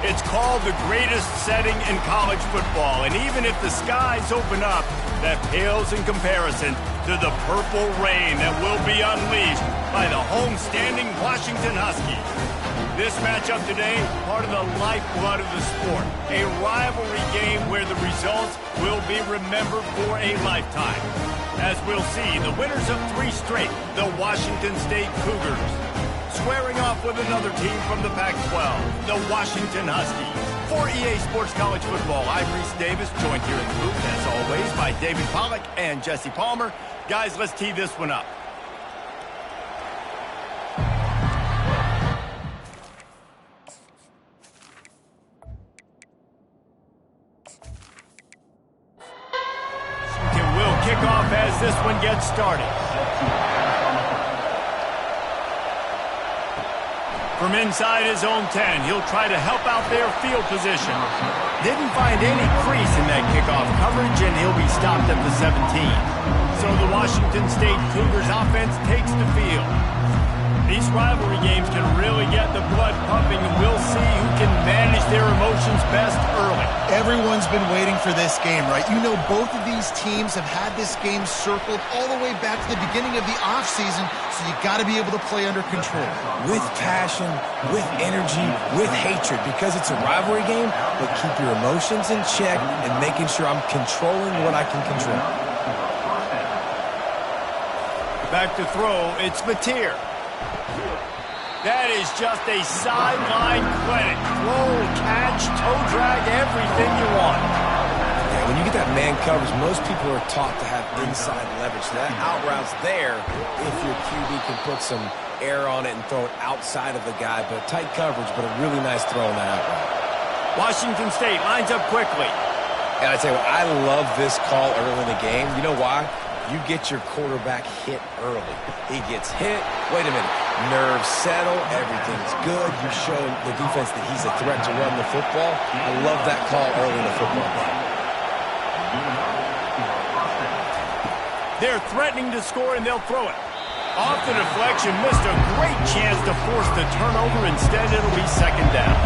It's called the greatest setting in college football, and even if the skies open up, that pales in comparison to the purple rain that will be unleashed by the homestanding Washington Huskies. This matchup today, part of the lifeblood of the sport, a rivalry game where the results will be remembered for a lifetime. As we'll see, the winners of 3 straight, the Washington State Cougars, squaring off with another team from the Pac-12, the Washington Huskies. For EA Sports College Football, I'm Reese Davis, joined here in the booth, as always, by David Pollack and Jesse Palmer. Guys, let's tee this one up. Washington will kick off as this one gets started. From inside his own 10, he'll try to help out their field position. Didn't find any crease in that kickoff coverage, and he'll be stopped at the 17. So the Washington State Cougars offense takes the field. These rivalry games can really get the blood pumping, and we'll see who can manage their emotions best early. Everyone's been waiting for this game, right? You know, both of these teams have had this game circled all the way back to the beginning of the offseason, so you got to be able to play under control. With passion, with energy, with hatred, because it's a rivalry game, but keep your emotions in check and making sure I'm controlling what I can control. Back to throw, it's Mateer. That is just a sideline clinic. Throw, catch, toe drag, everything you want. Yeah, when you get that man coverage, most people are taught to have inside leverage. So that out route's there if your QB can put some air on it and throw it outside of the guy. But tight coverage, but a really nice throw on that out route. Washington State lines up quickly. And I tell you what, I love this call early in the game. You know why? You get your quarterback hit early. He gets hit. Wait a minute. Nerves settle. Everything's good. You show the defense that he's a threat to run the football. I love that call early in the football game. They're threatening to score, and they'll throw it. Off the deflection, missed a great chance to force the turnover. Instead, it'll be second down.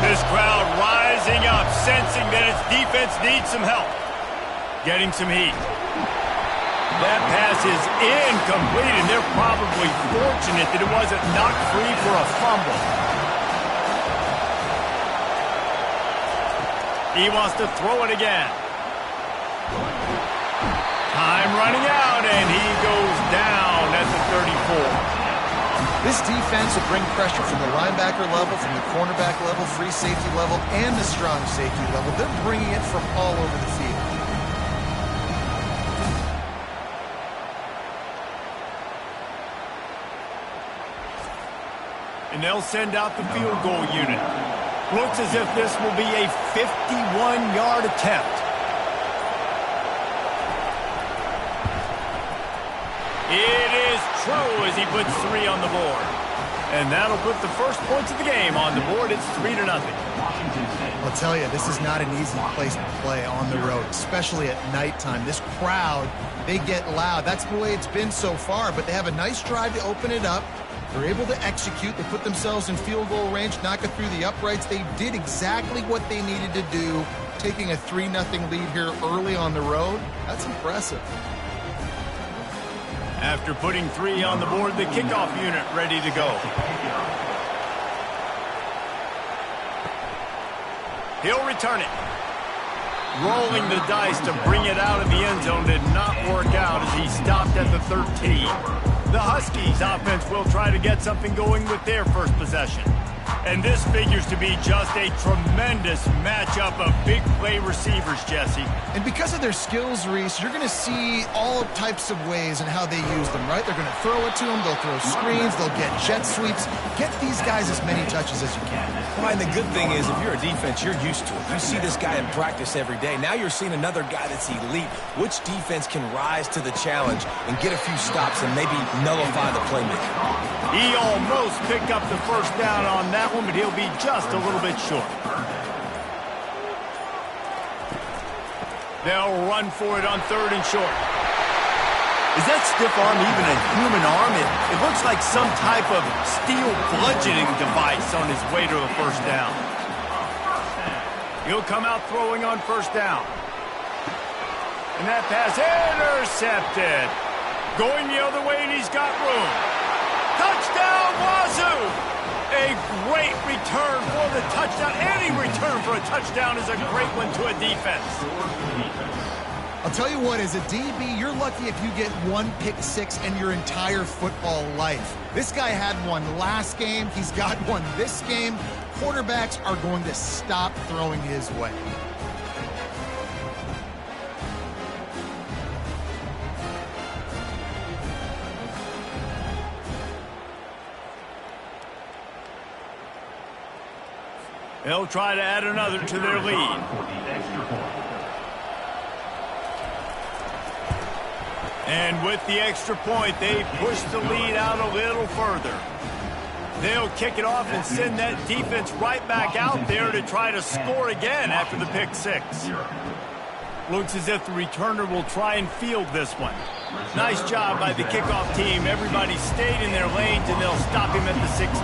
This crowd rising up, sensing that its defense needs some help. Getting some heat. That pass is incomplete, and they're probably fortunate that it wasn't knocked free for a fumble. He wants to throw it again. Time running out, and he goes down at the 34. This defense will bring pressure from the linebacker level, from the cornerback level, free safety level, and the strong safety level. They're bringing it from all over the field. And they'll send out the field goal unit. Looks as if this will be a 51-yard attempt. It is true as he puts 3 on the board. And that'll put the first points of the game on the board. It's 3-0. I'll tell you, this is not an easy place to play on the road, especially at nighttime. This crowd, they get loud. That's the way it's been so far, but they have a nice drive to open it up. They're able to execute. They put themselves in field goal range, knock it through the uprights. They did exactly what they needed to do, taking a 3-0 lead here early on the road. That's impressive. After putting 3 on the board, the kickoff unit ready to go. He'll return it. Rolling the dice to bring it out of the end zone did not work out as he stopped at the 13. The Huskies offense will try to get something going with their first possession. And this figures to be just a tremendous matchup of big play receivers, Jesse. And because of their skills, Reese, you're going to see all types of ways in how they use them, right? They're going to throw it to them. They'll throw screens. They'll get jet sweeps. Get these guys as many touches as you can. Well, and the good thing is, if you're a defense, you're used to it. You see this guy in practice every day. Now you're seeing another guy that's elite. Which defense can rise to the challenge and get a few stops and maybe nullify the playmaker? He almost picked up the first down on that one, but he'll be just a little bit short. They'll run for it on 3rd and short. Is that stiff arm even a human arm? It looks like some type of steel bludgeoning device on his way to a first down. He'll come out throwing on first down. And that pass intercepted. Going the other way, and he's got room. Touchdown, Wazoo! A great return for the touchdown. Any return for a touchdown is a great one to a defense. I'll tell you what, as a DB, you're lucky if you get one pick six in your entire football life. This guy had one last game. He's got one this game. Quarterbacks are going to stop throwing his way. They'll try to add another to their lead. And with the extra point, they push the lead out a little further. They'll kick it off and send that defense right back out there to try to score again after the pick six. Looks as if the returner will try and field this one. Nice job by the kickoff team. Everybody stayed in their lanes, and they'll stop him at the 16.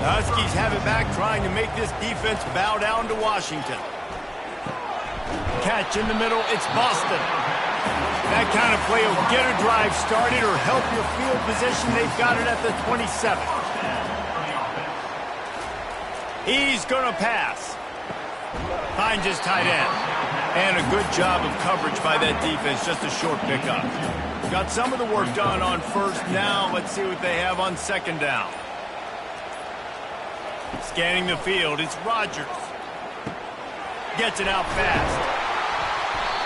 The Huskies have it back, trying to make this defense bow down to Washington. Catch in the middle. It's Boston. That kind of play will get a drive started or help your field position. They've got it at the 27. He's going to pass. Finds his tight end. And a good job of coverage by that defense. Just a short pickup. Got some of the work done on first. Now let's see what they have on second down. Scanning the field. It's Rodgers. Gets it out fast.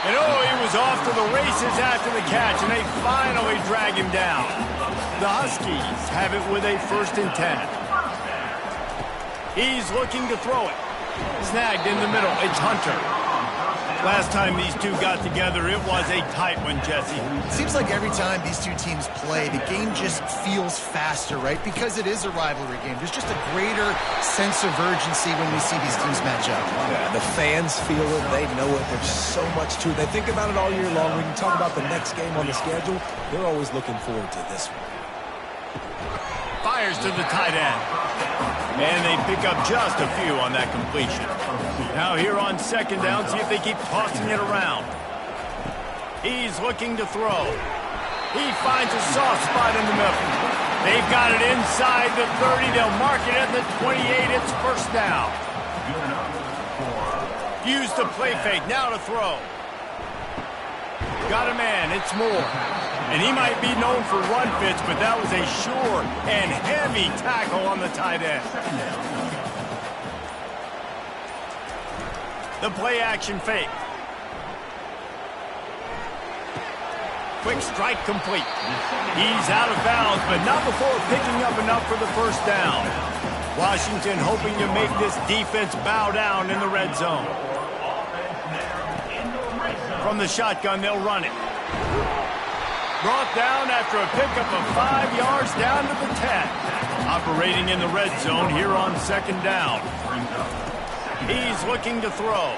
And oh, he was off to the races after the catch, and they finally drag him down. The Huskies have it with a 1st and 10. He's looking to throw it. Snagged in the middle. It's Hunter. Last time these two got together, it was a tight one, Jesse. Seems like every time these two teams play, the game just feels faster, right? Because it is a rivalry game. There's just a greater sense of urgency when we see these teams match up. Yeah, the fans feel it. They know it. There's so much to it. They think about it all year long. When you talk about the next game on the schedule, they're always looking forward to this one. Fires to the tight end. And they pick up just a few on that completion. Now here on second down, see if they keep tossing it around. He's looking to throw. He finds a soft spot in the middle. They've got it inside the 30. They'll mark it at the 28. It's first down. Use the play fake. Now to throw. Got a man. It's Moore. And he might be known for run fits, but that was a sure and heavy tackle on the tight end. The play action fake. Quick strike complete. He's out of bounds, but not before picking up enough for the first down. Washington hoping to make this defense bow down in the red zone. From the shotgun, they'll run it. Brought down after a pickup of 5 yards down to the 10. Operating in the red zone here on second down. He's looking to throw.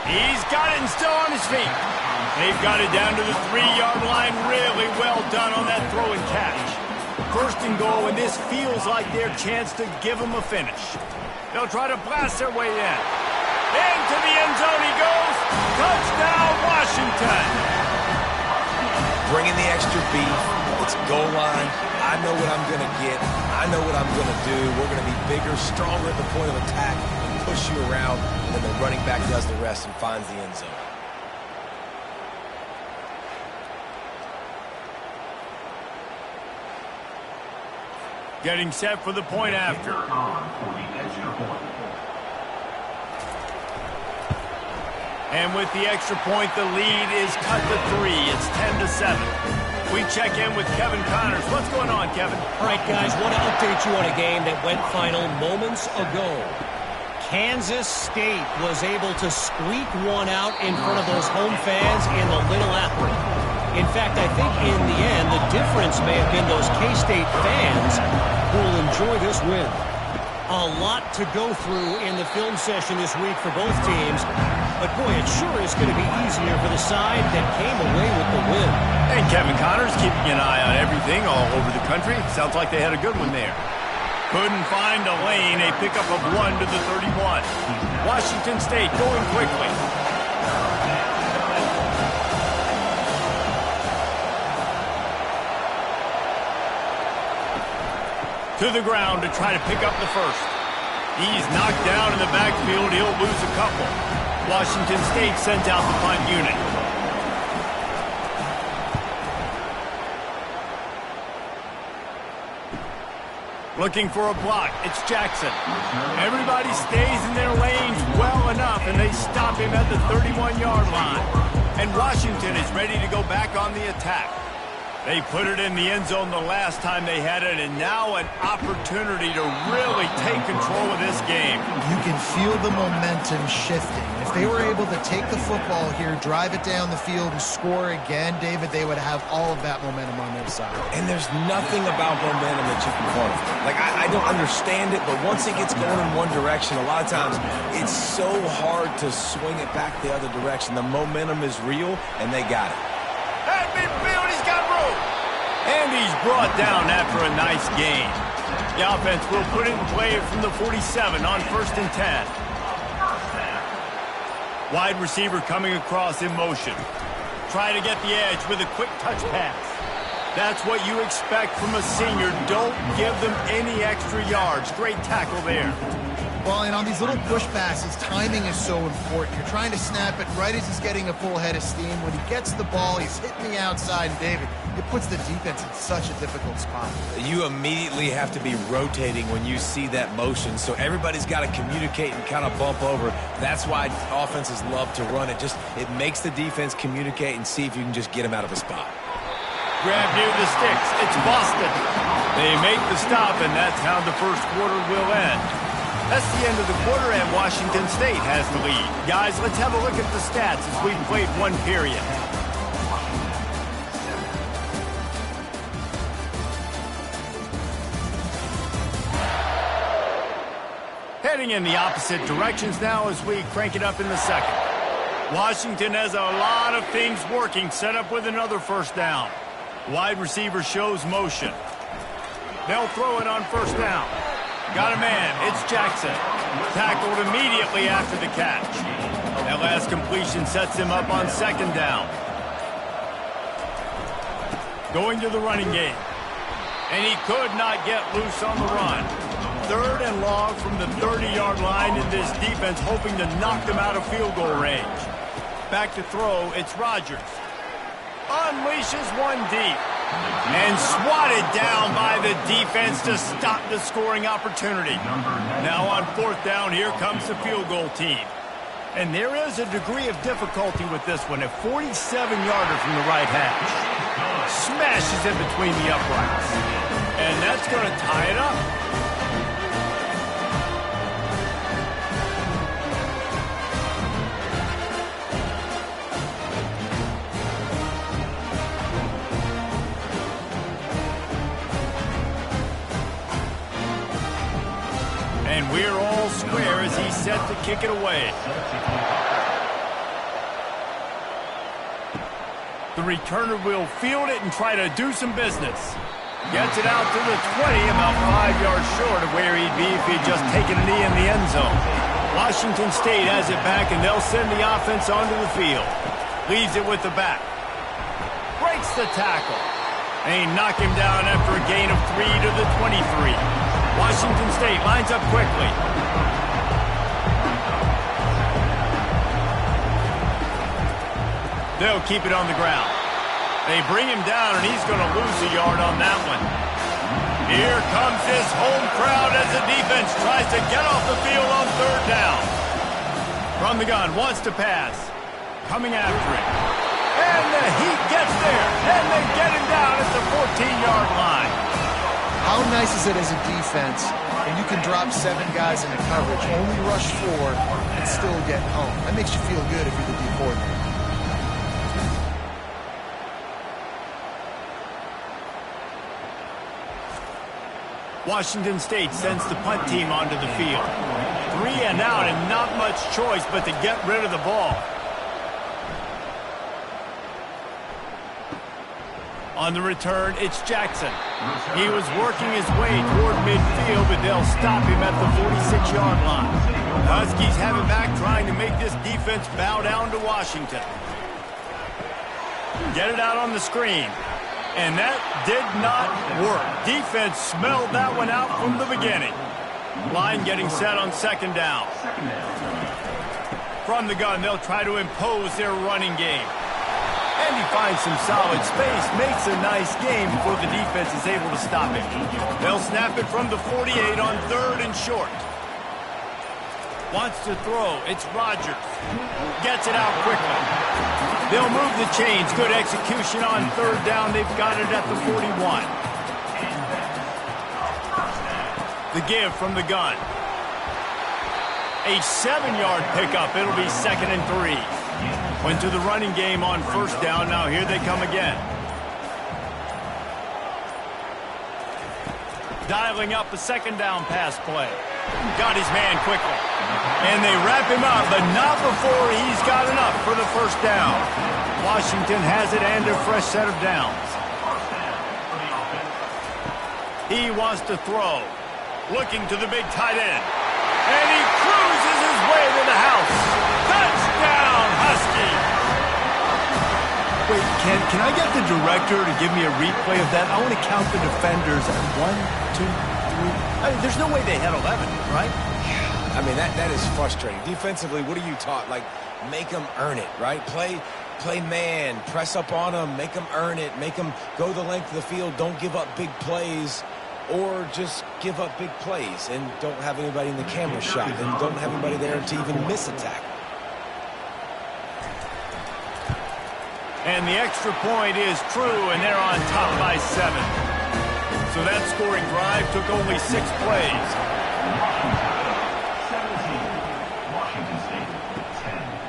He's got it and still on his feet. They've got it down to the 3-yard line. Really well done on that throw and catch. First and goal, and this feels like their chance to give them a finish. They'll try to blast their way in. Into the end zone he goes. Touchdown, Washington. Bringing the extra beef. It's goal line. I know what I'm going to get. I know what I'm going to do. We're going to be bigger, stronger at the point of attack, and push you around, and then the running back does the rest and finds the end zone. Getting set for the point after. And with the extra point, the lead is cut to 3. It's 10-7. We check in with Kevin Connors. What's going on, Kevin? All right, guys, want to update you on a game that went final moments ago. Kansas State was able to squeak one out in front of those home fans in the Little Apple. In fact, I think in the end, the difference may have been those K-State fans who will enjoy this win. A lot to go through in the film session this week for both teams. But, boy, it sure is going to be easier for the side that came away with the win. And Kevin Connors keeping an eye on everything all over the country. Sounds like they had a good one there. Couldn't find a lane. A pickup of 1 to the 31. Washington State going quickly. To the ground to try to pick up the first. He's knocked down in the backfield. He'll lose a couple. Washington State sends out the punt unit. Looking for a block. It's Jackson. Everybody stays in their lanes well enough, and they stop him at the 31-yard line. And Washington is ready to go back on the attack. They put it in the end zone the last time they had it, and now an opportunity to really take control of this game. You can feel the momentum shifting. If they were able to take the football here, drive it down the field, and score again, David, they would have all of that momentum on their side. And there's nothing about momentum that you can quantify. Like, I don't understand it, but once it gets going in one direction, a lot of times it's so hard to swing it back the other direction. The momentum is real, and they got it. At midfield, he's got room. And he's brought down after a nice gain. The offense will put it in play from the 47 on 1st and 10. Wide receiver coming across in motion. Try to get the edge with a quick touch pass. That's what you expect from a senior. Don't give them any extra yards. Great tackle there. Well, and on these little push passes, timing is so important. You're trying to snap it right as he's getting a full head of steam. When he gets the ball, he's hitting the outside. And David, it puts the defense in such a difficult spot. You immediately have to be rotating when you see that motion, so everybody's got to communicate and kind of bump over. That's why offenses love to run it. It makes the defense communicate and see if you can just get him out of a spot. Grab near the sticks. It's Boston. They make the stop, and that's how the first quarter will end. That's the end of the quarter, and Washington State has the lead. Guys, let's have a look at the stats as we've played one period. Heading in the opposite directions now as we crank it up in the second. Washington has a lot of things working, set up with another first down. Wide receiver shows motion. They'll throw it on first down. Got a man. It's Jackson. Tackled immediately after the catch. That last completion sets him up on second down. Going to the running game. And he could not get loose on the run. 3rd and long from the 30-yard line, in this defense hoping to knock them out of field goal range. Back to throw. It's Rodgers. Unleashes one deep. And swatted down by the defense to stop the scoring opportunity. Now on 4th down, here comes the field goal team. And there is a degree of difficulty with this one. A 47-yarder from the right hash. Smashes in between the uprights. And that's going to tie it up. And we're all square as he's set to kick it away. The returner will field it and try to do some business. Gets it out to the 20, about 5 yards short of where he'd be if he'd just taken a knee in the end zone. Washington State has it back, and they'll send the offense onto the field. Leaves it with the back. Breaks the tackle. And he knocked him down after a gain of 3 to the 23. Washington State lines up quickly. They'll keep it on the ground. They bring him down, and he's going to lose a yard on that one. Here comes his home crowd as the defense tries to get off the field on 3rd down. From the gun, wants to pass. Coming after it. And the Heat gets there, and they get him down at the 14-yard line. How nice is it as a defense when you can drop 7 guys into coverage, only rush 4, and still get home? That makes you feel good if you're the D coordinator. Washington State sends the punt team onto the field. 3 and out, and not much choice but to get rid of the ball. On the return, it's Jackson. He was working his way toward midfield, but they'll stop him at the 46-yard line. The Huskies have it back, trying to make this defense bow down to Washington. Get it out on the screen. And that did not work. Defense smelled that one out from the beginning. Line getting set on second down. From the gun, they'll try to impose their running game. And he finds some solid space, makes a nice game before the defense is able to stop it. They'll snap it from the 48 on 3rd and short. Wants to throw. It's Rodgers. Gets it out quickly. They'll move the chains. Good execution on 3rd down. They've got it at the 41. The give from the gun. A 7-yard pickup. It'll be 2nd and 3. Went to the running game on 1st down. Now here they come again. Dialing up the 2nd down pass play. Got his man quickly. And they wrap him up, but not before he's got enough for the 1st down. Washington has it and a fresh set of downs. He wants to throw. Looking to the big tight end. And he cruises his way to the house. Touchdown, Husky! Wait, can I get the director to give me a replay of that? I want to count the defenders at 1, 2, 3. I mean, there's no way they had 11, right? I mean, that is frustrating. Defensively, what are you taught? Like, make them earn it, right? Play man, press up on them, make them earn it, make them go the length of the field, don't give up big plays. Or just give up big plays and don't have anybody in the camera shot and don't have anybody there to even miss a tackle. And the extra point is true, and they're on top by 7. So that scoring drive took only 6 plays.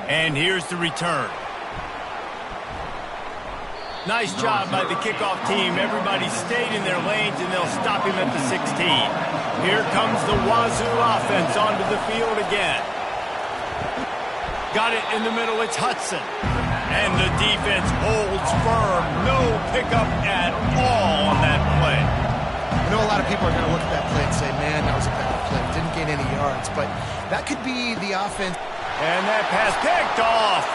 And here's the return. Nice job by the kickoff team. Everybody stayed in their lanes, and they'll stop him at the 16. Here comes the Wazoo offense onto the field again. Got it in the middle. It's Hudson. And the defense holds firm. No pickup at all on that play. I know a lot of people are going to look at that play and say, man, that was a bad play. Didn't gain any yards. But that could be the offense. And that pass picked off.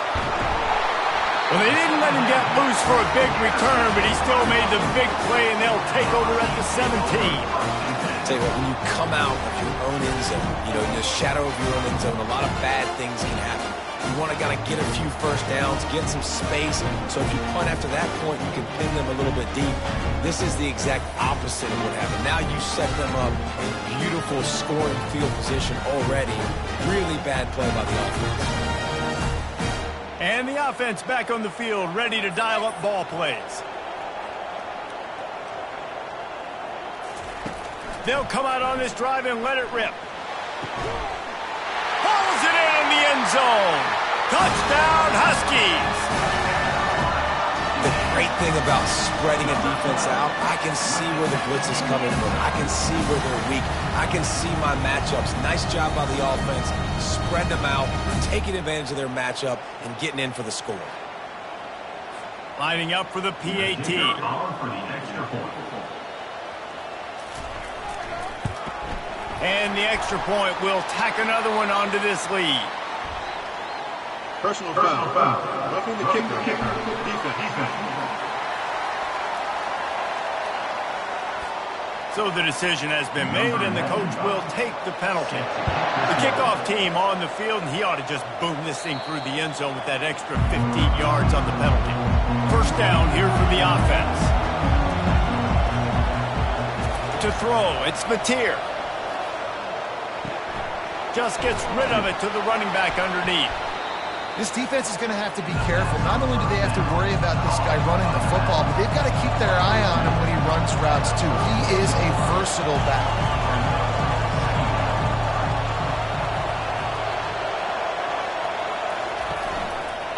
Well, they didn't let him get loose for a big return, but he still made the big play, and they'll take over at the 17. Tell you what, when you come out of your own end zone, in the shadow of your own end zone, a lot of bad things can happen. You want to kind of get a few first downs, get some space, so if you punt after that point, you can pin them a little bit deep. This is the exact opposite of what happened. Now you set them up in beautiful scoring field position already. Really bad play by the offense. And the offense back on the field, ready to dial up ball plays. They'll come out on this drive and let it rip. Pulls it in the end zone. Touchdown, Huskies. The great thing about spreading a defense out, I can see where the blitz is coming from. I can see where they're weak. I can see my matchups. Nice job by the offense. Spread them out, taking advantage of their matchup, and getting in for the score. Lining up for the PAT. And the extra point will tack another one onto this lead. Personal foul. Roughing the kicker. Defense. So the decision has been made, and the coach will take the penalty. The kickoff team on the field, and he ought to just boom this thing through the end zone with that extra 15 yards on the penalty. First down here for the offense. To throw, it's Mateer. Just gets rid of it to the running back underneath. This defense is going to have to be careful. Not only do they have to worry about this guy running the football, but they've got to keep their eye on him when he runs routes too. He is a versatile back.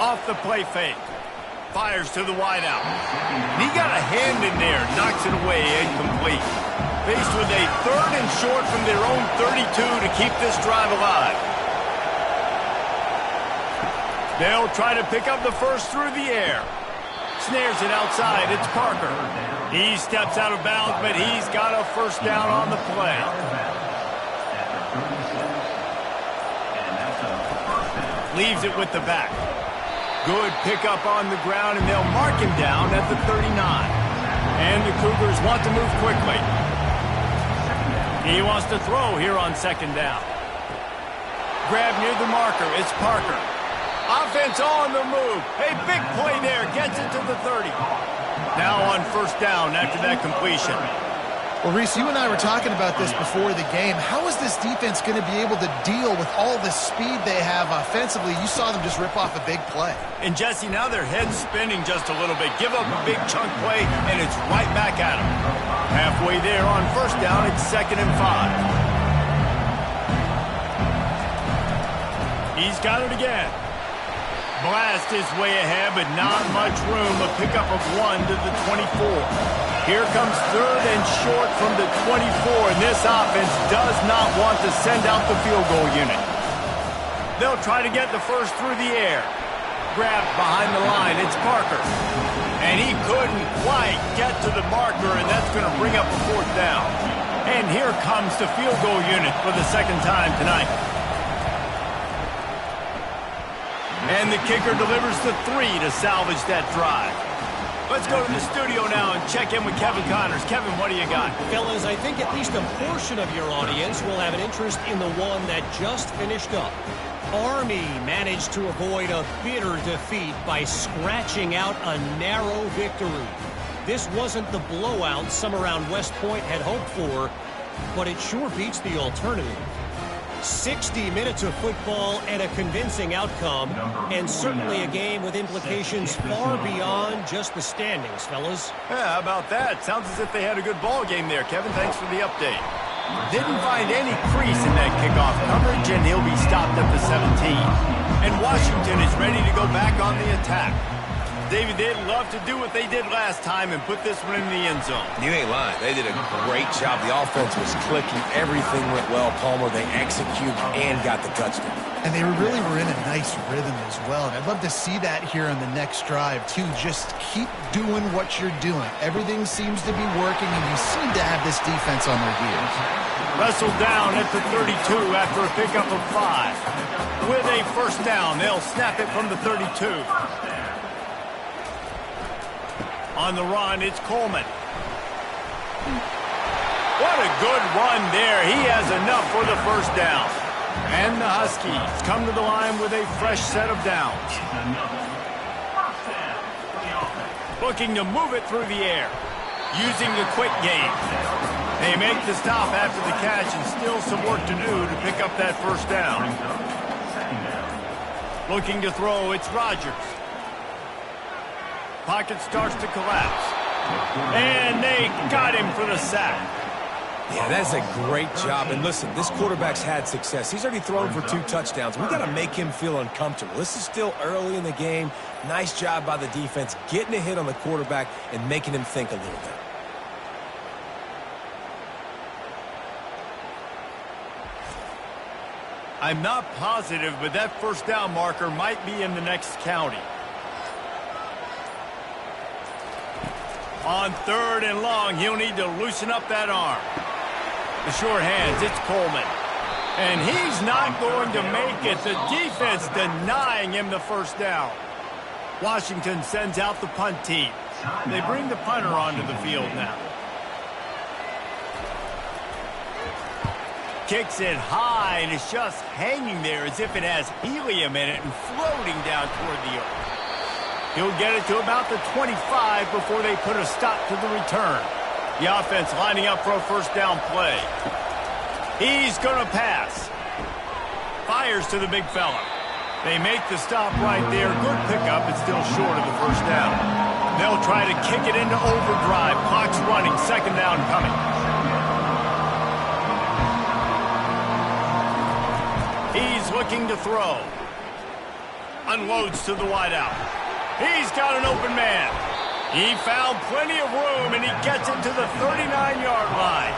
Off the play fake. Fires to the wideout. And he got a hand in there. Knocks it away. Incomplete. Faced with a 3rd and short from their own 32 to keep this drive alive. They'll try to pick up the first through the air. snares it outside. It's Parker. He steps out of bounds, but he's got a first down on the play. Leaves it with the back. Good pickup on the ground, and they'll mark him down at the 39. And the Cougars want to move quickly. He wants to throw here on second down. Grab near the marker. It's Parker. Offense on the move. A big play there. Gets it to the 30. Now on first down after that completion. Well, Reese, you and I were talking about this before the game. How is this defense going to be able to deal with all the speed they have offensively? You saw them just rip off a big play. And, Jesse, now their head's spinning just a little bit. Give up a big chunk play, and it's right back at them. Halfway there on first down, it's 2nd and 5. He's got it again. Blast his way ahead, but not much room. A pickup of 1 to the 24. Here comes 3rd and short from the 24, and this offense does not want to send out the field goal unit. They'll try to get the first through the air. Grabbed behind the line, it's Parker. And he couldn't quite get to the marker, and that's going to bring up a 4th down. And here comes the field goal unit for the 2nd time tonight. And the kicker delivers the 3 to salvage that drive. Let's go to the studio now and check in with Kevin Connors. Kevin, what do you got? Fellas, I think at least a portion of your audience will have an interest in the one that just finished up. Army managed to avoid a bitter defeat by scratching out a narrow victory. This wasn't the blowout some around West Point had hoped for, but it sure beats the alternative. 60 minutes of football and a convincing outcome, and certainly a game with implications far beyond just the standings, fellas. Yeah, how about that? Sounds as if they had a good ball game there, Kevin. Thanks for the update. Didn't find any crease in that kickoff coverage, and he'll be stopped at the 17. And Washington is ready to go back on the attack. David, they'd love to do what they did last time and put this one in the end zone. You ain't lying. They did a great job. The offense was clicking. Everything went well, Palmer. They executed and got the touchdown. And they really were in a nice rhythm as well. And I'd love to see that here on the next drive, too. Just keep doing what you're doing. Everything seems to be working, and you seem to have this defense on their heels. Wrestled down at the 32 after a pickup of 5. With a first down, they'll snap it from the 32. On the run, it's Coleman. What a good run there. He has enough for the first down. And the Huskies come to the line with a fresh set of downs. Looking to move it through the air. Using the quick game. They make the stop after the catch, and still some work to do to pick up that first down. Looking to throw, it's Rodgers. Pocket starts to collapse. And they got him for the sack. Yeah, that's a great job. And listen, this quarterback's had success. He's already thrown for 2 touchdowns. We've got to make him feel uncomfortable. This is still early in the game. Nice job by the defense, getting a hit on the quarterback and making him think a little bit. I'm not positive, but that first down marker might be in the next county. On 3rd and long, he'll need to loosen up that arm. The short hands, it's Coleman. And he's not going to make it. The defense denying him the first down. Washington sends out the punt team. They bring the punter onto the field now. Kicks it high, and it's just hanging there as if it has helium in it and floating down toward the earth. He'll get it to about the 25 before they put a stop to the return. The offense lining up for a first down play. He's going to pass. Fires to the big fella. They make the stop right there. Good pickup, but still short of the first down. They'll try to kick it into overdrive. Clock's running. Second down coming. He's looking to throw. Unloads to the wideout. He's got an open man. He found plenty of room, and he gets it to the 39-yard line.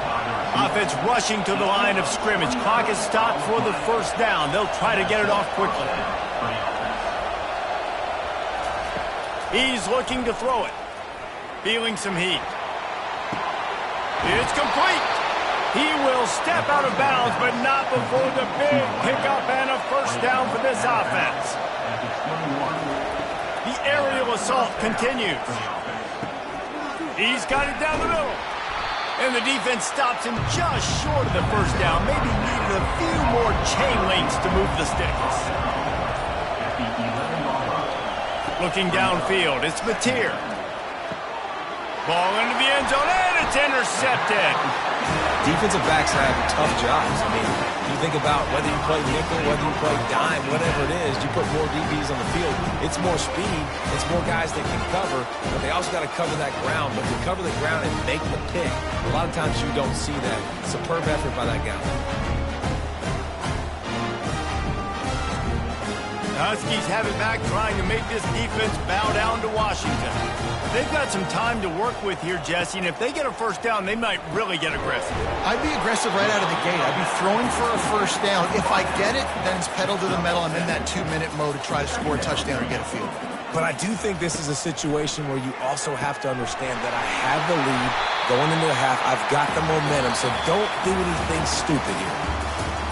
Offense rushing to the line of scrimmage. Clock is stopped for the first down. They'll try to get it off quickly. He's looking to throw it. Feeling some heat. It's complete. He will step out of bounds, but not before the big pickup and a first down for this offense. The aerial assault continues. He's got it down the middle. And the defense stops him just short of the first down. Maybe needed a few more chain links to move the sticks. Looking downfield, it's Mateer. Ball into the end zone, and it's intercepted. Defensive backs have tough jobs. I mean, you think about whether you play nickel, whether you play dime, whatever it is, you put more DBs on the field. It's more speed. It's more guys that can cover, but they also got to cover that ground. But to cover the ground and make the pick, a lot of times you don't see that. Superb effort by that guy. The Huskies have it back, trying to make this defense bow down to Washington. They've got some time to work with here, Jesse, and if they get a first down, they might really get aggressive. I'd be aggressive right out of the gate. I'd be throwing for a first down. If I get it, then it's pedal to the metal. I'm in that 2-minute mode to try to score a touchdown or get a field. But I do think this is a situation where you also have to understand that I have the lead going into the half. I've got the momentum, so don't do anything stupid here.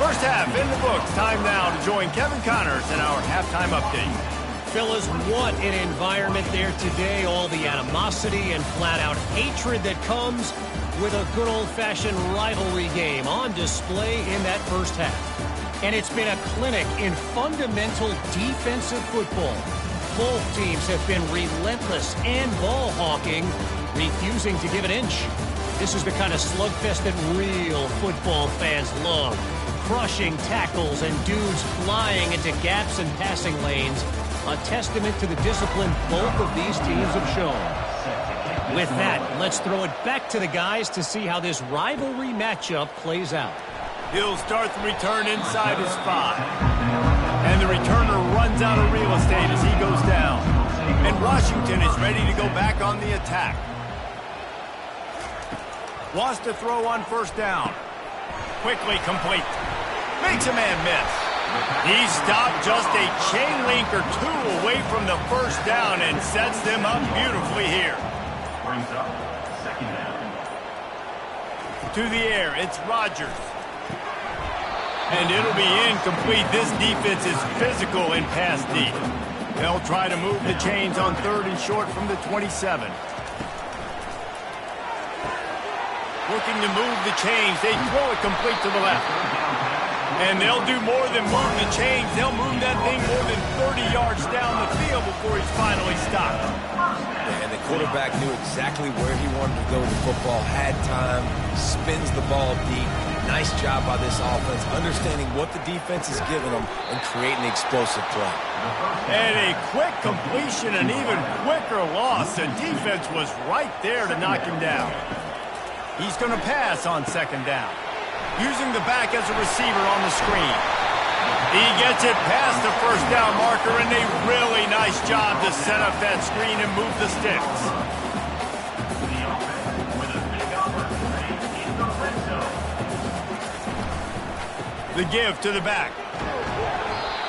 First half in the books. Time now to join Kevin Connors in our halftime update. Fellas, what an environment there today. All the animosity and flat-out hatred that comes with a good old-fashioned rivalry game on display in that first half. And it's been a clinic in fundamental defensive football. Both teams have been relentless and ball-hawking, refusing to give an inch. This is the kind of slugfest that real football fans love. Crushing tackles and dudes flying into gaps and passing lanes. A testament to the discipline both of these teams have shown. With that, let's throw it back to the guys to see how this rivalry matchup plays out. He'll start the return inside his 5. And the returner runs out of real estate as he goes down. And Washington is ready to go back on the attack. Wants to throw on first down. Quickly complete. Makes a man miss. He stopped just a chain link or two away from the first down and sets them up beautifully here. Brings up second down. To the air, it's Rodgers. And it'll be incomplete. This defense is physical in pass deep. They'll try to move the chains on 3rd and short from the 27. Looking to move the chains. They throw it complete to the left. And they'll do more than move the chains. They'll move that thing more than 30 yards down the field before he's finally stopped. And the quarterback knew exactly where he wanted to go with the football, had time, spins the ball deep. Nice job by this offense, understanding what the defense is giving them and creating an explosive play. And a quick completion, an even quicker loss. The defense was right there to knock him down. He's going to pass on 2nd down. Using the back as a receiver on the screen. He gets it past the first down marker, and a really nice job to set up that screen and move the sticks. The give to the back.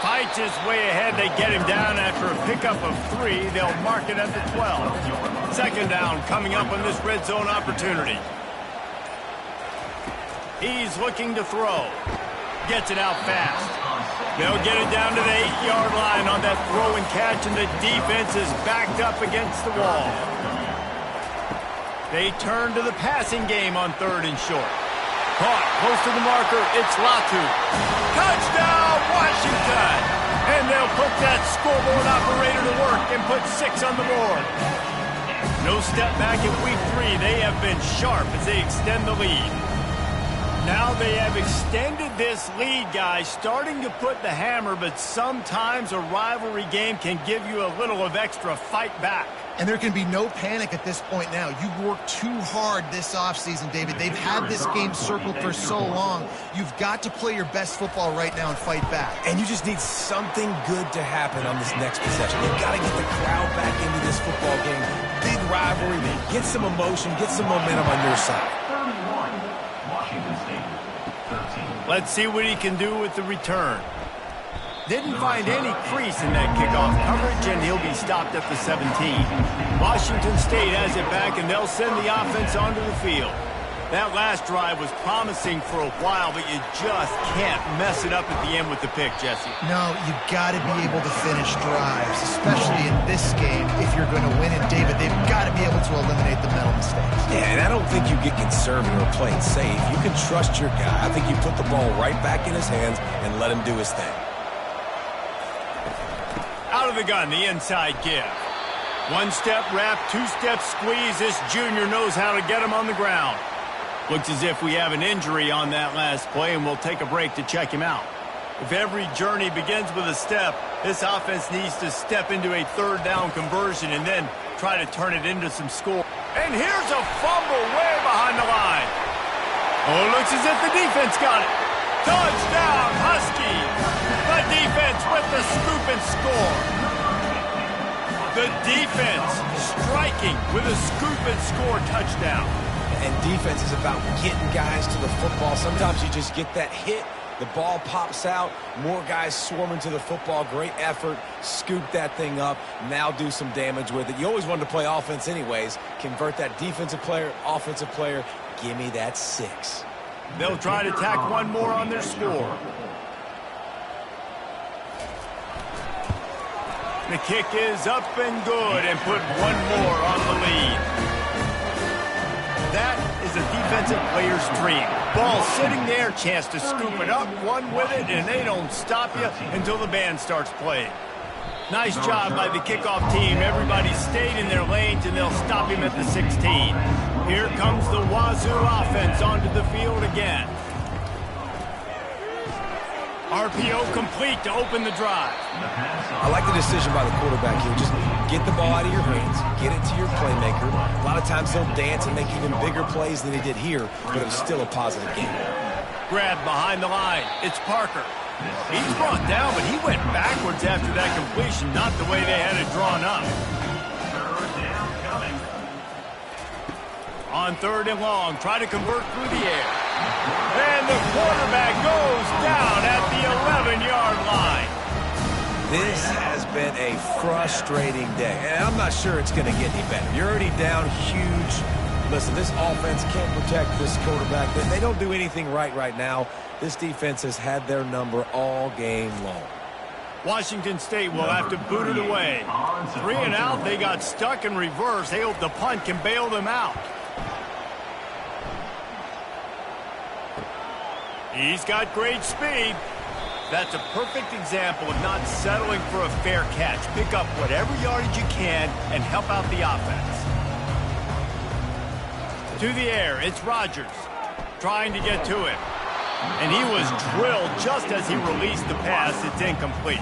Fights his way ahead. They get him down after a pickup of 3. They'll mark it at the 12. 2nd down coming up on this red zone opportunity. He's looking to throw. Gets it out fast. They'll get it down to the 8-yard line on that throw and catch, and the defense is backed up against the wall. They turn to the passing game on 3rd and short. Caught close to the marker. It's Latu. Touchdown, Washington! And they'll put that scoreboard operator to work and put 6 on the board. No step back in week 3. They have been sharp as they extend the lead. Now they have extended this lead, guys, starting to put the hammer, but sometimes a rivalry game can give you a little of extra fight back. And there can be no panic at this point now. You worked too hard this offseason, David. They've had this game circled for so long. You've got to play your best football right now and fight back. And you just need something good to happen on this next possession. You've got to get the crowd back into this football game. Big rivalry, get some emotion, get some momentum on your side. Let's see what he can do with the return. Didn't find any crease in that kickoff coverage, and he'll be stopped at the 17. Washington State has it back, and they'll send the offense onto the field. That last drive was promising for a while, but you just can't mess it up at the end with the pick, Jesse. No, you've got to be able to finish drives, especially in this game if you're going to win. And, David, they've got to be able to eliminate the mental mistakes. Yeah, and I don't think you get conservative or play it safe. You can trust your guy. I think you put the ball right back in his hands and let him do his thing. Out of the gun, the inside give. One-step wrap, two-step squeeze. This junior knows how to get him on the ground. Looks as if we have an injury on that last play, and we'll take a break to check him out. If every journey begins with a step, this offense needs to step into a third down conversion and then try to turn it into some score. And here's a fumble way behind the line. Oh, it looks as if the defense got it. Touchdown, Huskies. The defense with the scoop and score. The defense striking with a scoop and score touchdown. And defense is about getting guys to the football. Sometimes you just get that hit, the ball pops out, more guys swarming to the football. Great effort, scoop that thing up, now do some damage with it. You always wanted to play offense anyways. Convert that defensive player, offensive player, give me that 6. They'll try to tack one more on their score. The kick is up and good, and put one more on the lead. That is a defensive player's dream. Ball sitting there, chance to scoop it up, run with it, and they don't stop you until the band starts playing. Nice job by the kickoff team. Everybody stayed in their lanes, and they'll stop him at the 16. Here comes the Wazoo offense onto the field again. RPO complete to open the drive. I like the decision by the quarterback here. Just get the ball out of your hands, get it to your playmaker. A lot of times they'll dance and make even bigger plays than he did here, but it was still a positive game. Grab behind the line. It's Parker. He's brought down, but he went backwards after that completion, not the way they had it drawn up. On third and long, try to convert through the air. And the quarterback goes down at the 11-yard line. This has been a frustrating day, and I'm not sure it's going to get any better. You're already down huge. Listen, this offense can't protect this quarterback. They don't do anything right now. This defense has had their number all game long. Washington State will have to boot it away. 3 and out, they got stuck in reverse. They hope the punt can bail them out. He's got great speed. That's a perfect example of not settling for a fair catch. Pick up whatever yardage you can and help out the offense. To the air, it's Rodgers trying to get to it. And he was drilled just as he released the pass. It's incomplete.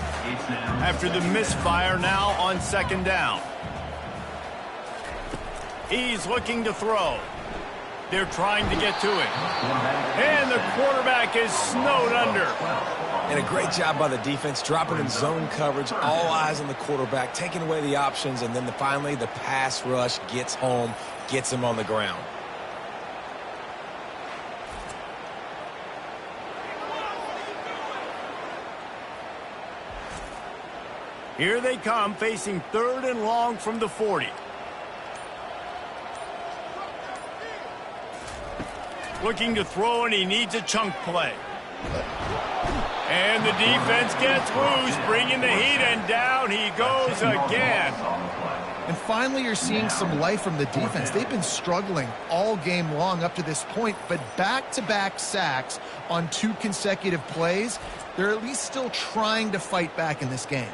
After the misfire, now on second down. He's looking to throw. They're trying to get to it. And the quarterback is snowed under. And a great job by the defense, dropping in zone coverage, all eyes on the quarterback, taking away the options, and then finally the pass rush gets home, gets him on the ground. Here they come, facing third and long from the 40. Looking to throw, and he needs a chunk play. And the defense gets loose, bringing the heat, and down he goes again. And finally, you're seeing some life from the defense. They've been struggling all game long up to this point, but back-to-back sacks on 2 consecutive plays, they're at least still trying to fight back in this game.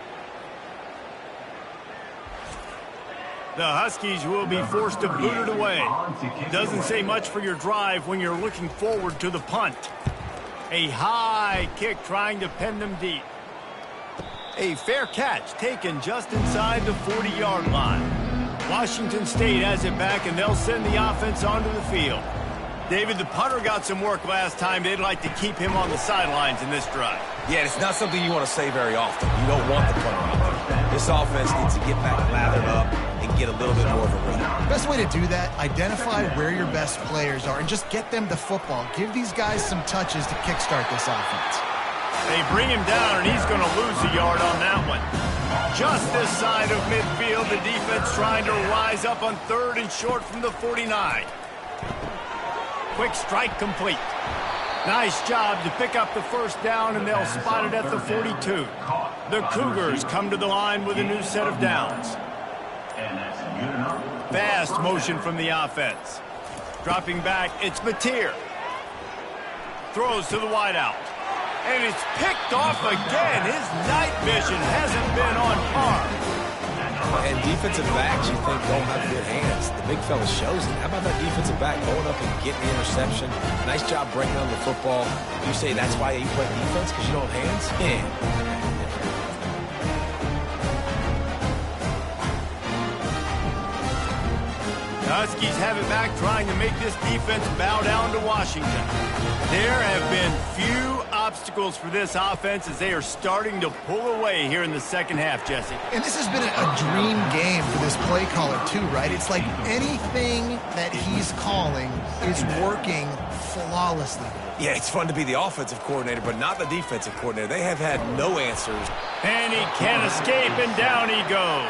The Huskies will be forced to boot it away. Doesn't say much for your drive when you're looking forward to the punt. A high kick trying to pen them deep. A fair catch taken just inside the 40-yard line. Washington State has it back, and they'll send the offense onto the field. David, the punter got some work last time. They'd like to keep him on the sidelines in this drive. Yeah, it's not something you want to say very often. You don't want the punter out there. This offense needs to get back lathered up and get a little bit more of a rhythm. Best way to do that, identify where your best players are and just get them the football. Give these guys some touches to kickstart this offense. They bring him down, and he's going to lose a yard on that one. Just this side of midfield, the defense trying to rise up on 3rd and short from the 49. Quick strike complete. Nice job to pick up the first down, and they'll spot it at the 42. The Cougars come to the line with a new set of downs. Fast motion from the offense. Dropping back, it's Mateer. Throws to the wideout. And it's picked off again. His night vision hasn't been on par. And defensive backs, you think, don't have good hands. The big fella shows it. How about that defensive back going up and getting the interception? Nice job breaking on the football. You say that's why you play defense, because you don't have hands? Yeah. Huskies have it back, trying to make this defense bow down to Washington. There have been few obstacles for this offense as they are starting to pull away here in the second half, Jesse. And this has been a dream game for this play caller too, right? It's like anything that he's calling is working flawlessly. Yeah, it's fun to be the offensive coordinator, but not the defensive coordinator. They have had no answers. And he can't escape, and down he goes.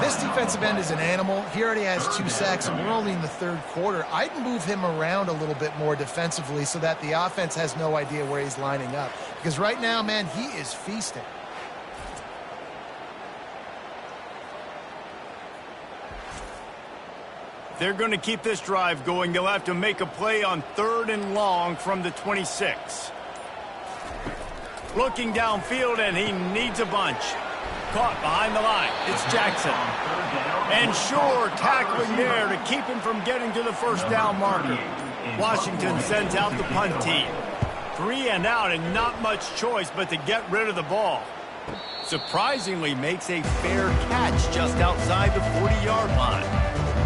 This defensive end is an animal. He already has 2 sacks, and we're only in the 3rd quarter. I'd move him around a little bit more defensively so that the offense has no idea where he's lining up. Because right now, man, he is feasting. They're going to keep this drive going. They'll have to make a play on 3rd and long from the 26. Looking downfield, and he needs a bunch. Caught behind the line. It's Jackson. And sure, tackling there to keep him from getting to the first down marker. Washington sends out the punt team. 3 and out, and not much choice but to get rid of the ball. Surprisingly makes a fair catch just outside the 40-yard line.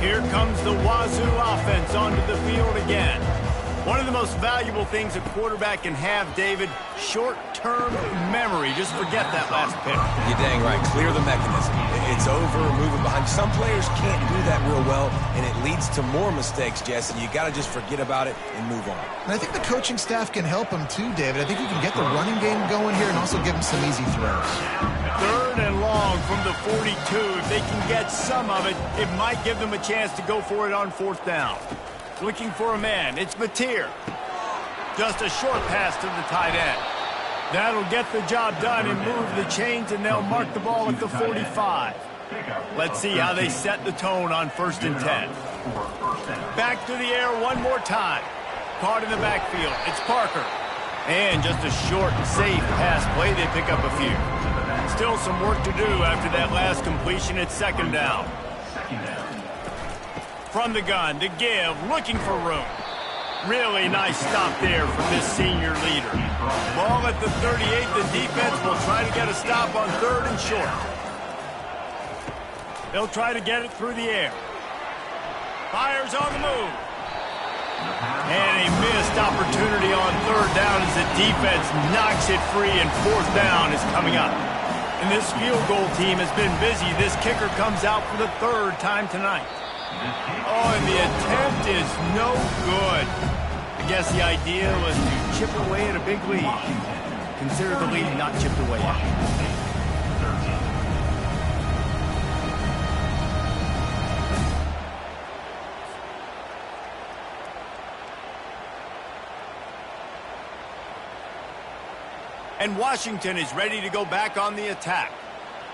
Here comes the Wazoo offense onto the field again. One of the most valuable things a quarterback can have, David, short-term memory. Just forget that last pick. You're dang right. Clear the mechanism. It's over, moving behind. Some players can't do that real well, and it leads to more mistakes, Jesse. You got to just forget about it and move on. And I think the coaching staff can help him too, David. I think he can get the running game going here and also give him some easy throws. 3rd and long from the 42. If they can get some of it, it might give them a chance to go for it on 4th down. Looking for a man. It's Mateer. Just a short pass to the tight end. That'll get the job done and move the chains, and they'll mark the ball at the 45. Let's see how they set the tone on 1st and 10. Back to the air one more time. Caught in the backfield. It's Parker. And just a short, safe pass play. They pick up a few. Still some work to do after that last completion. It's 2nd down. From the gun to give, looking for room. Really nice stop there from this senior leader. Ball at the 38. The defense will try to get a stop on 3rd and short. They'll try to get it through the air. Fires on the move. And a missed opportunity on 3rd down as the defense knocks it free, and 4th down is coming up. And this field goal team has been busy. This kicker comes out for the 3rd time tonight. Oh, and the attempt is no good. I guess the idea was to chip away at a big lead. Consider the lead not chipped away at. And Washington is ready to go back on the attack.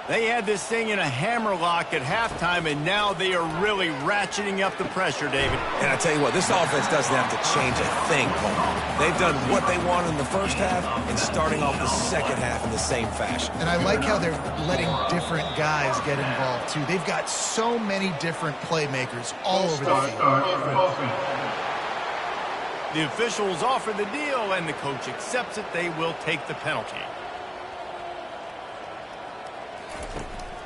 They had this thing in a hammerlock at halftime, and now they are really ratcheting up the pressure, David. And I tell you what, this offense doesn't have to change a thing, Cole. They've done what they wanted in the first half and starting off the second half in the same fashion. And I like how they're letting different guys get involved, too. They've got so many different playmakers all over the field. The officials offer the deal, and the coach accepts it. They will take the penalty.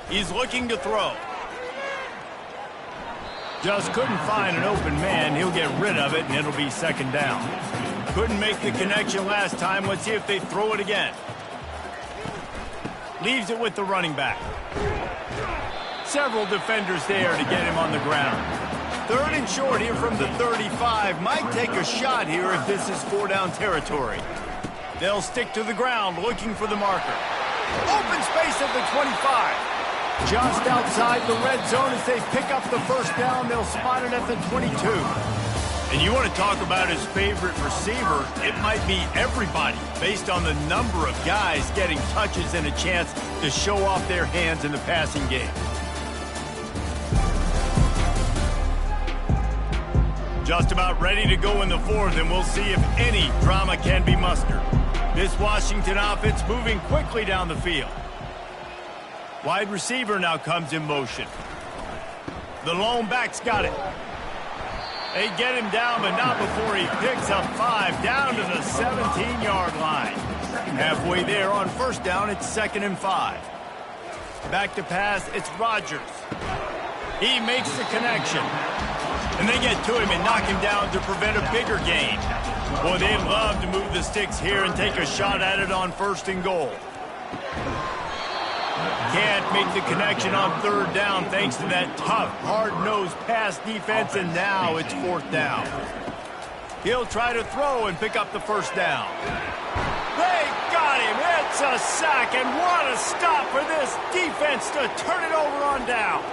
He's looking to throw. Just couldn't find an open man. He'll get rid of it, and it'll be 2nd down. Couldn't make the connection last time. Let's see if they throw it again. Leaves it with the running back. Several defenders there to get him on the ground. 3rd and short here from the 35. Might take a shot here if this is 4-down territory. They'll stick to the ground looking for the marker. Open space at the 25. Just outside the red zone as they pick up the first down. They'll spot it at the 22. And you want to talk about his favorite receiver, it might be everybody based on the number of guys getting touches and a chance to show off their hands in the passing game. Just about ready to go in the fourth, and we'll see if any drama can be mustered. This Washington offense moving quickly down the field. Wide receiver now comes in motion. The lone back's got it. They get him down, but not before he picks up 5 down to the 17-yard line. Halfway there on first down, it's 2nd and 5. Back to pass, it's Rodgers. He makes the connection. And they get to him and knock him down to prevent a bigger gain. Boy, they'd love to move the sticks here and take a shot at it on 1st and goal. Can't make the connection on 3rd down thanks to that tough, hard-nosed pass defense, and now it's 4th down. He'll try to throw and pick up the first down. They got him. It's a sack, and what a stop for this defense to turn it over on downs.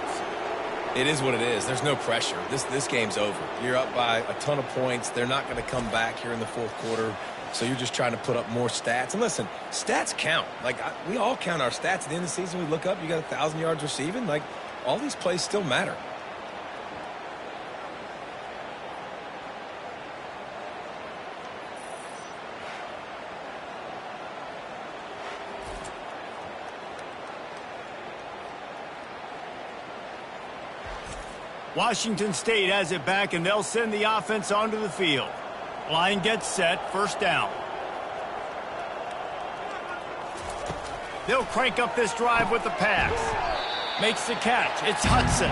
It is what it is. There's no pressure. This game's over. You're up by a ton of points. They're not going to come back here in the 4th quarter. So you're just trying to put up more stats. And listen, stats count. We all count our stats. At the end of the season, we look up, you got 1,000 yards receiving. All these plays still matter. Washington State has it back, and they'll send the offense onto the field. Line gets set, first down. They'll crank up this drive with the pass. Makes the catch. It's Hudson.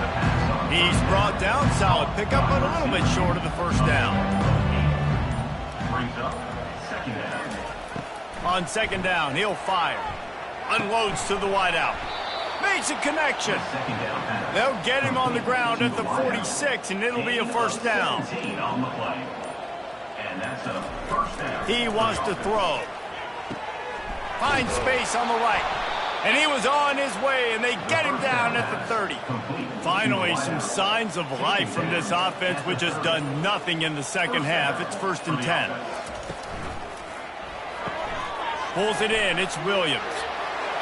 He's brought down. Solid pickup, but a little bit short of the first down. Brings up 2nd down. On 2nd down, he'll fire. Unloads to the wideout. Makes a connection. They'll get him on the ground at the 46, and it'll be a first down. He wants to throw. Finds space on the right. And he was on his way, and they get him down at the 30. Finally, some signs of life from this offense, which has done nothing in the second half. It's 1st and 10. Pulls it in. It's Williams.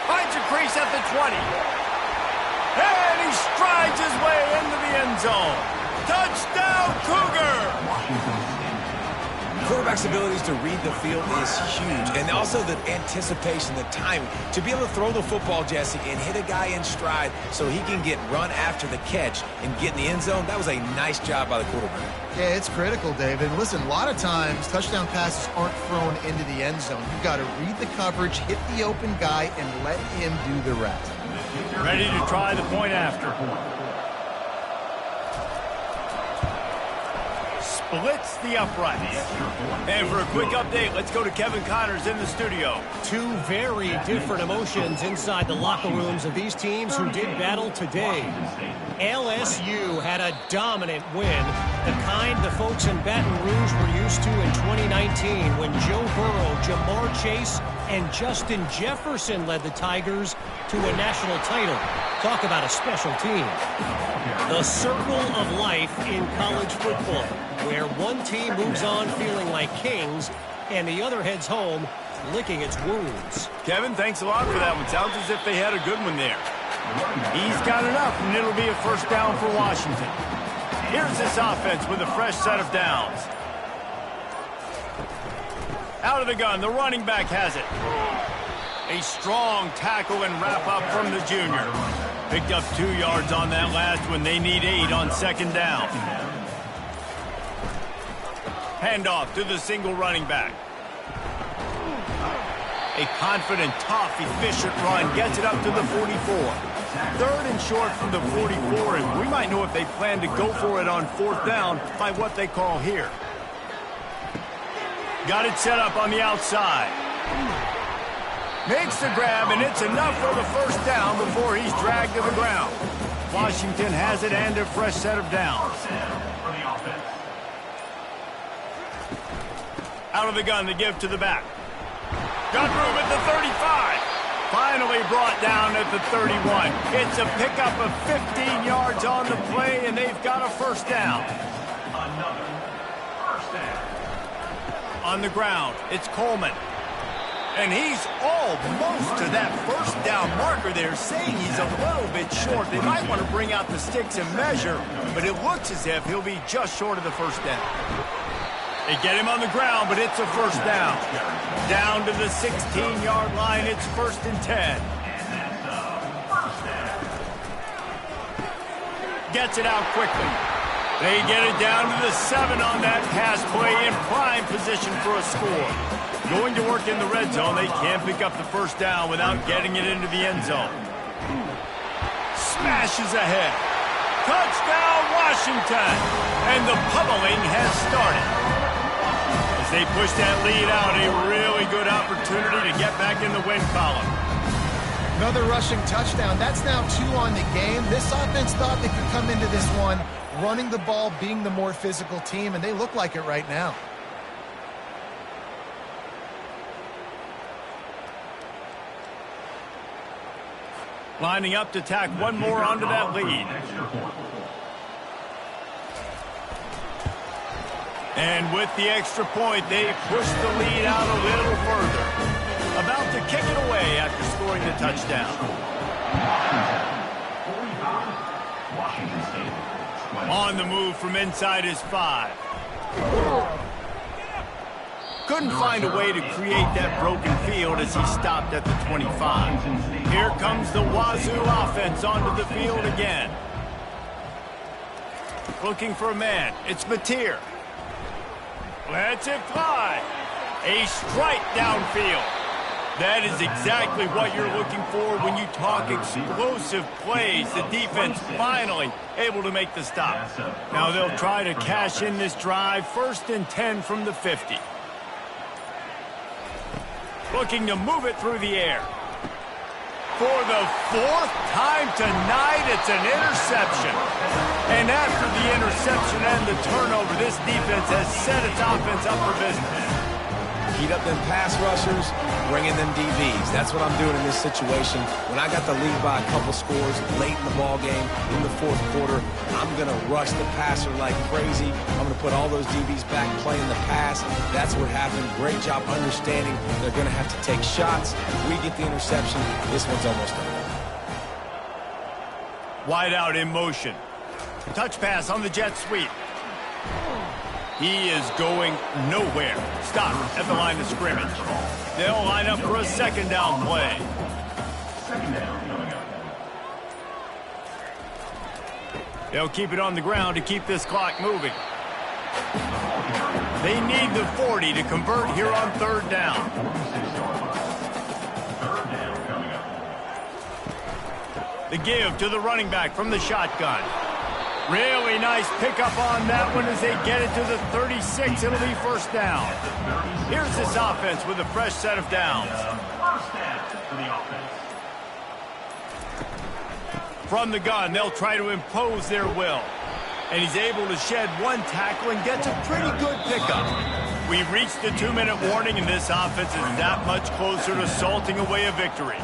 Finds a crease at the 20. And he strides his way into the end zone. Touchdown, Cougar! Quarterback's abilities to read the field is huge, and also the anticipation, the timing. To be able to throw the football, Jesse, and hit a guy in stride so he can get run after the catch and get in the end zone, that was a nice job by the quarterback. Yeah, it's critical, David. Listen, a lot of times touchdown passes aren't thrown into the end zone. You've got to read the coverage, hit the open guy, and let him do the rest. Ready to try the point after. Splits the uprights. And for a quick update, let's go to Kevin Connors in the studio. Two very different emotions inside the locker rooms of these teams who did battle today. LSU had a dominant win, the kind the folks in Baton Rouge were used to in 2019 when Joe Burrow, Jamar Chase, and Justin Jefferson led the Tigers to a national title. Talk about a special team. The circle of life in college football, where one team moves on feeling like kings and the other heads home licking its wounds. Kevin, thanks a lot for that one. Sounds as if they had a good one there. He's got enough, and it'll be a first down for Washington. Here's this offense with a fresh set of downs. Out of the gun, the running back has it. A strong tackle and wrap up from the junior. Picked up 2 yards on that last one. They need 8 on 2nd down. Handoff to the single running back. A confident, tough, efficient run gets it up to the 44. 3rd and short from the 44, and we might know if they plan to go for it on 4th down by what they call here. Got it set up on the outside. Makes the grab, and it's enough for the first down before he's dragged to the ground. Washington has it and a fresh set of downs. Out of the gun, the give to the back. Got room at the 35. Finally brought down at the 31. It's a pickup of 15 yards on the play, and they've got a first down. Another first down. On the ground, it's Coleman. And he's almost to that first down marker there, saying he's a little bit short. They might want to bring out the sticks and measure, but it looks as if he'll be just short of the first down. They get him on the ground, but it's a first down. Down to the 16-yard line, it's 1st and 10. Gets it out quickly. They get it down to the 7 on that pass play in prime position for a score. Going to work in the red zone, they can't pick up the first down without getting it into the end zone. Smashes ahead. Touchdown, Washington! And the pummeling has started. As they push that lead out, a really good opportunity to get back in the win column. Another rushing touchdown. That's now 2 on the game. This offense thought they could come into this one running the ball, being the more physical team, and they look like it right now. Lining up to tack one more onto that lead. And with the extra point, they push the lead out a little further. About to kick it away after scoring the touchdown. On the move from inside his 5. Couldn't find a way to create that broken field as he stopped at the 25. Here comes the Wazoo offense onto the field again. Looking for a man. It's Mateer. Lets it fly. A strike downfield. That is exactly what you're looking for when you talk explosive plays. The defense finally able to make the stop. Now they'll try to cash in this drive. 1st and 10 from the 50. Looking to move it through the air. For the 4th time tonight, it's an interception. And after the interception and the turnover, this defense has set its offense up for business. Heat up them pass rushers, bring in them DBs. That's what I'm doing in this situation. When I got the lead by a couple scores late in the ball game, in the 4th quarter, I'm going to rush the passer like crazy. I'm going to put all those DBs back playing the pass. That's what happened. Great job understanding they're going to have to take shots. If we get the interception, this one's almost over. Wide out in motion. Touch pass on the jet sweep. He is going nowhere. Stop at the line of scrimmage. They'll line up for a 2nd down play. They'll keep it on the ground to keep this clock moving. They need the 40 to convert here on 3rd down. The give to the running back from the shotgun. Really nice pickup on that one as they get it to the 36. It'll be 1st down. Here's this offense with a fresh set of downs. First down for the offense. From the gun, they'll try to impose their will. And he's able to shed 1 tackle and gets a pretty good pickup. We've reached the 2-minute warning, and this offense is that much closer to salting away a victory.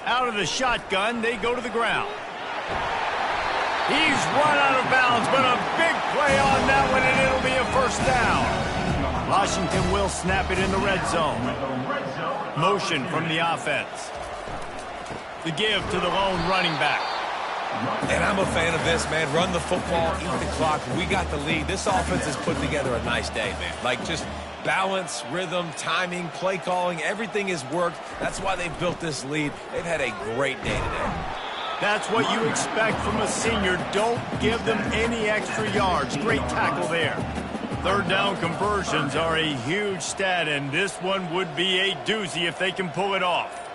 Out of the shotgun, they go to the ground. He's run out of bounds, but a big play on that one, and it'll be a 1st down. Washington will snap it in the red zone. Motion from the offense. The give to the lone running back. And I'm a fan of this, man. Run the football, eat the clock. We got the lead. This offense has put together a nice day, man. Like, just balance, rhythm, timing, play calling, everything has worked. That's why they've built this lead. They've had a great day today. That's what you expect from a senior. Don't give them any extra yards. Great tackle there. 3rd down conversions are a huge stat, and this one would be a doozy if they can pull it off.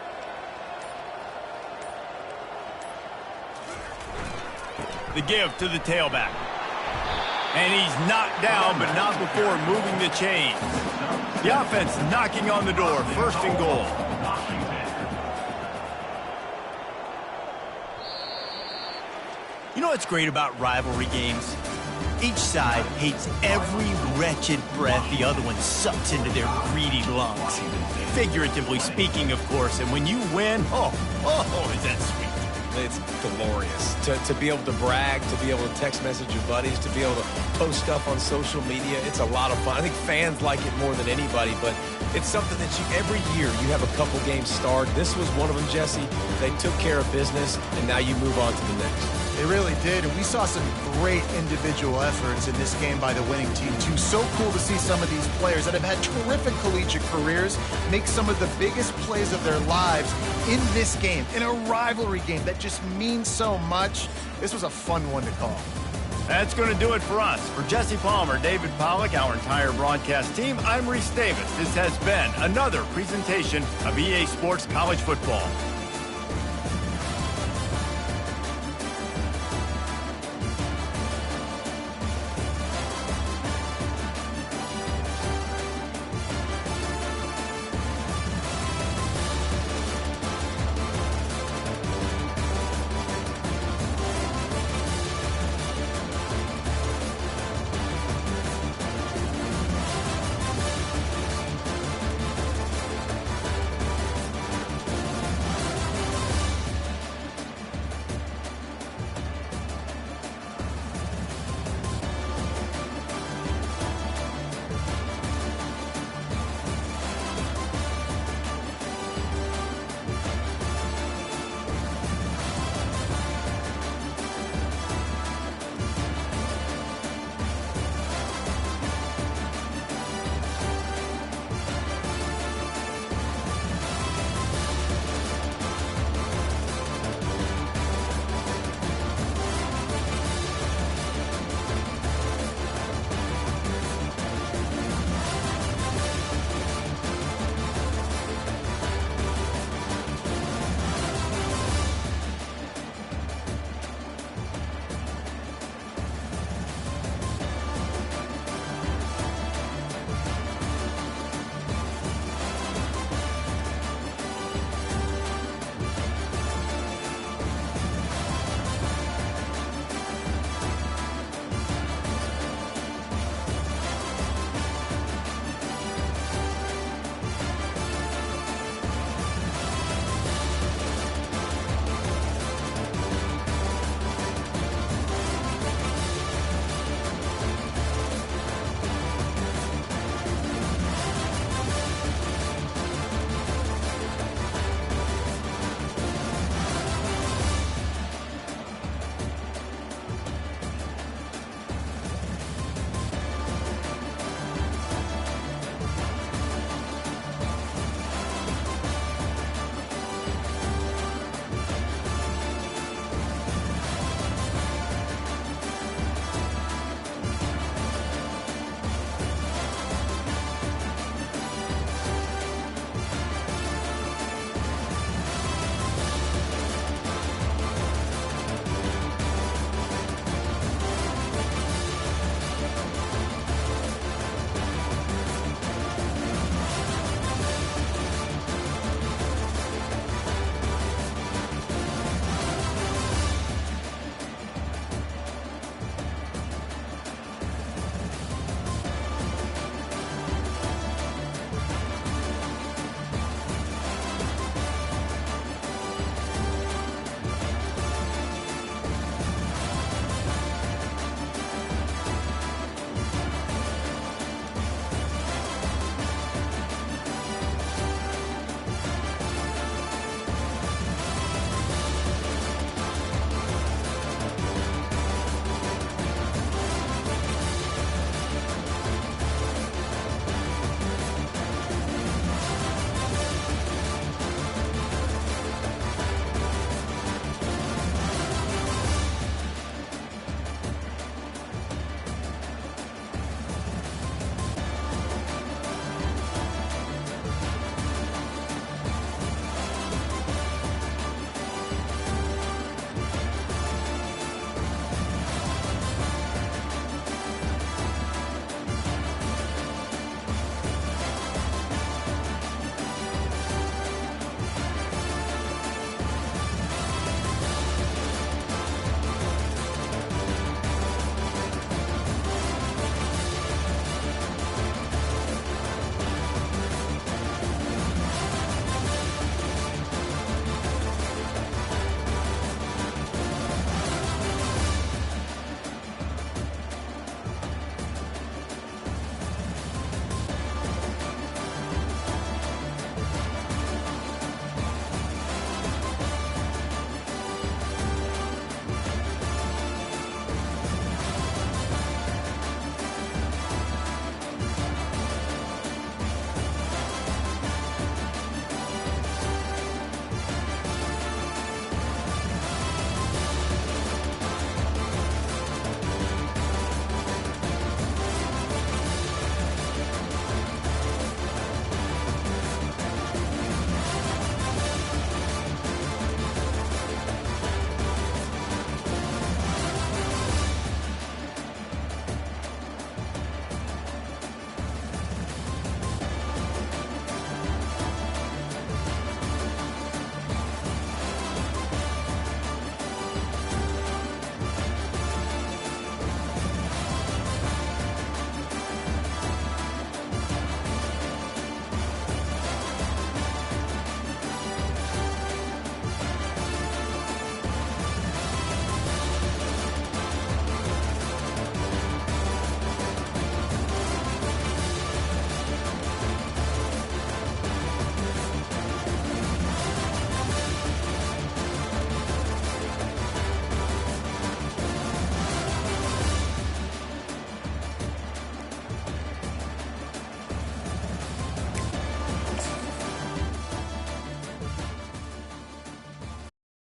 The give to the tailback. And he's knocked down, but not before moving the chains. The offense knocking on the door. 1st and goal. You know what's great about rivalry games? Each side hates every wretched breath the other one sucks into their greedy lungs. Figuratively speaking, of course, and when you win, is that sweet. It's glorious to be able to brag, to be able to text message your buddies, to be able to post stuff on social media. It's a lot of fun. I think fans like it more than anybody, but it's something that every year you have a couple games starred. This was one of them, Jesse. They took care of business, and now you move on to the next. They really did, and we saw some great individual efforts in this game by the winning team, too. So cool to see some of these players that have had terrific collegiate careers make some of the biggest plays of their lives in this game, in a rivalry game that just means so much. This was a fun one to call. That's going to do it for us. For Jesse Palmer, David Pollack, our entire broadcast team, I'm Reese Davis. This has been another presentation of EA Sports College Football.